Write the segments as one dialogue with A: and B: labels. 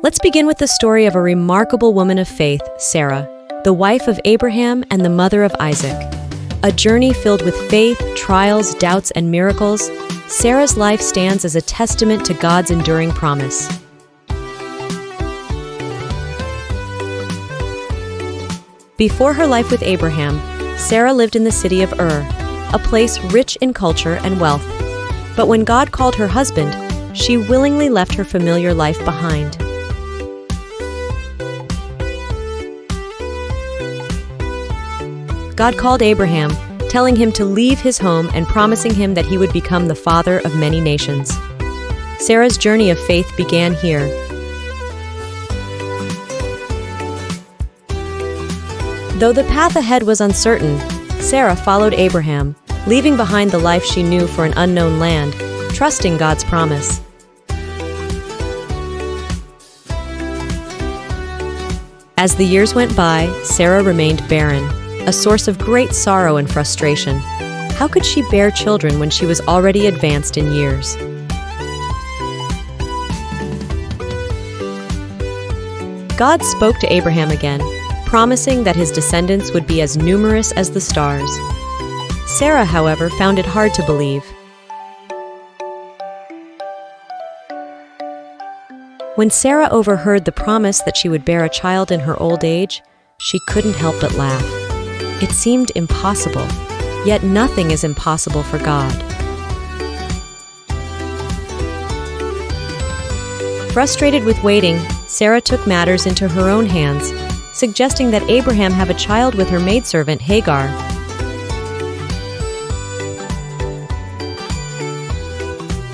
A: Let's begin with the story of a remarkable woman of faith, Sarah, the wife of Abraham and the mother of Isaac. A journey filled with faith, trials, doubts, and miracles, Sarah's life stands as a testament to God's enduring promise. Before her life with Abraham, Sarah lived in the city of Ur, a place rich in culture and wealth. But when God called her husband, she willingly left her familiar life behind. God called Abraham, telling him to leave his home and promising him that he would become the father of many nations. Sarah's journey of faith began here. Though the path ahead was uncertain, Sarah followed Abraham, leaving behind the life she knew for an unknown land, trusting God's promise. As the years went by, Sarah remained barren, a source of great sorrow and frustration. How could she bear children when she was already advanced in years? God spoke to Abraham again, promising that his descendants would be as numerous as the stars. Sarah, however, found it hard to believe. When Sarah overheard the promise that she would bear a child in her old age, she couldn't help but laugh. It seemed impossible, yet nothing is impossible for God. Frustrated with waiting, Sarah took matters into her own hands, suggesting that Abraham have a child with her maidservant Hagar.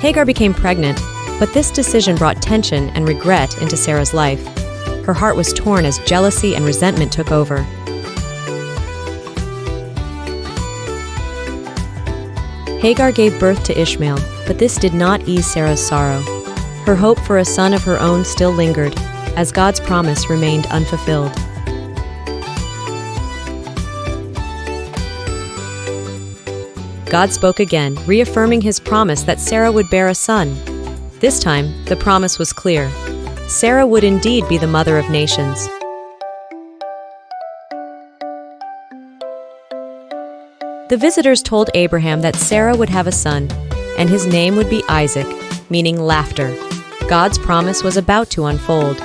A: Hagar became pregnant, but this decision brought tension and regret into Sarah's life. Her heart was torn as jealousy and resentment took over. Hagar gave birth to Ishmael, but this did not ease Sarah's sorrow. Her hope for a son of her own still lingered, as God's promise remained unfulfilled. God spoke again, reaffirming his promise that Sarah would bear a son. This time, the promise was clear. Sarah would indeed be the mother of nations. The visitors told Abraham that Sarah would have a son, and his name would be Isaac, meaning laughter. God's promise was about to unfold.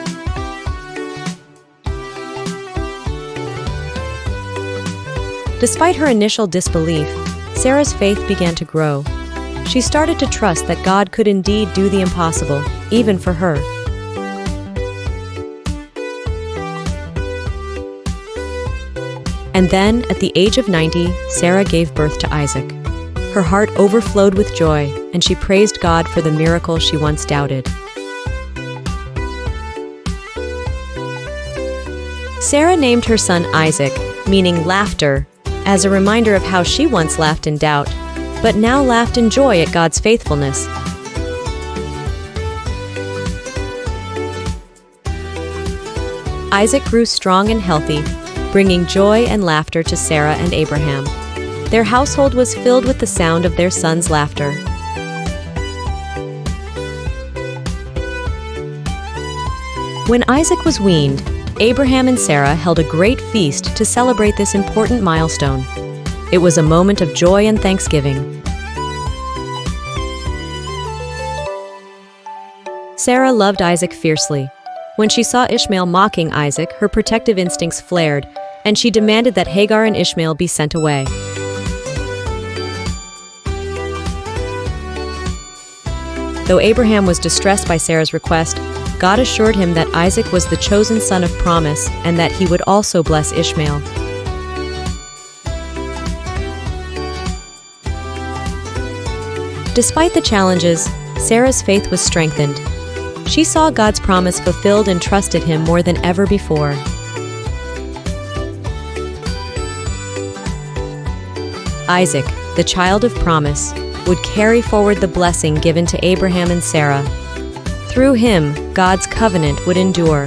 A: Despite her initial disbelief, Sarah's faith began to grow. She started to trust that God could indeed do the impossible, even for her. And then, at the age of 90, Sarah gave birth to Isaac. Her heart overflowed with joy, and she praised God for the miracle she once doubted. Sarah named her son Isaac, meaning laughter, as a reminder of how she once laughed in doubt, but now laughed in joy at God's faithfulness. Isaac grew strong and healthy, bringing joy and laughter to Sarah and Abraham. Their household was filled with the sound of their son's laughter. When Isaac was weaned, Abraham and Sarah held a great feast to celebrate this important milestone. It was a moment of joy and thanksgiving. Sarah loved Isaac fiercely. When she saw Ishmael mocking Isaac, her protective instincts flared, and she demanded that Hagar and Ishmael be sent away. Though Abraham was distressed by Sarah's request, God assured him that Isaac was the chosen son of promise and that he would also bless Ishmael. Despite the challenges, Sarah's faith was strengthened. She saw God's promise fulfilled and trusted him more than ever before. Isaac, the child of promise, would carry forward the blessing given to Abraham and Sarah. Through him, God's covenant would endure.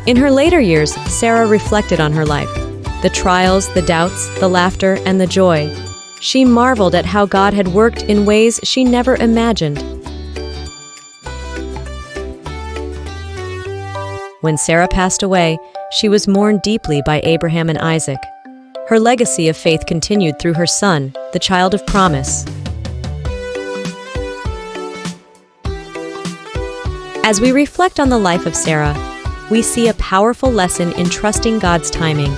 A: In her later years, Sarah reflected on her life. The trials, the doubts, the laughter, and the joy. She marveled at how God had worked in ways she never imagined. When Sarah passed away, she was mourned deeply by Abraham and Isaac. Her legacy of faith continued through her son, the child of promise. As we reflect on the life of Sarah, we see a powerful lesson in trusting God's timing.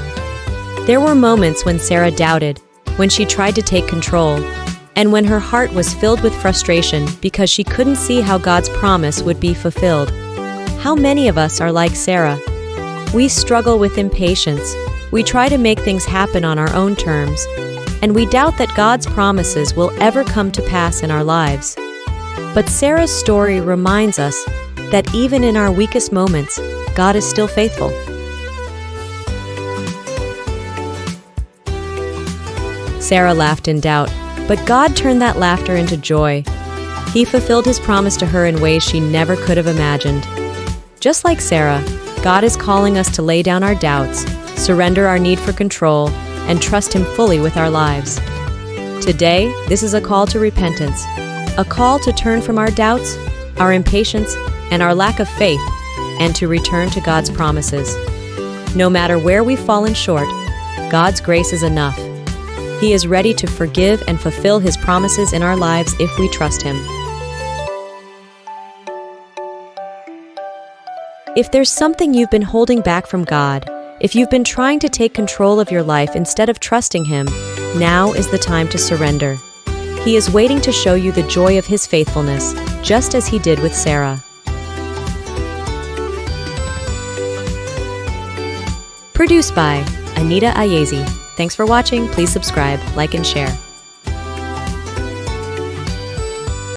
A: There were moments when Sarah doubted, when she tried to take control, and when her heart was filled with frustration because she couldn't see how God's promise would be fulfilled. How many of us are like Sarah? We struggle with impatience, we try to make things happen on our own terms, and we doubt that God's promises will ever come to pass in our lives. But Sarah's story reminds us that even in our weakest moments, God is still faithful. Sarah laughed in doubt, but God turned that laughter into joy. He fulfilled His promise to her in ways she never could have imagined. Just like Sarah, God is calling us to lay down our doubts, surrender our need for control, and trust Him fully with our lives. Today, this is a call to repentance, a call to turn from our doubts, our impatience, and our lack of faith, and to return to God's promises. No matter where we've fallen short, God's grace is enough. He is ready to forgive and fulfill His promises in our lives if we trust Him. If there's something you've been holding back from God, if you've been trying to take control of your life instead of trusting Him, now is the time to surrender. He is waiting to show you the joy of His faithfulness, just as He did with Sarah. Produced by Anita Ayezi. Thanks for watching. Please subscribe, like, and share.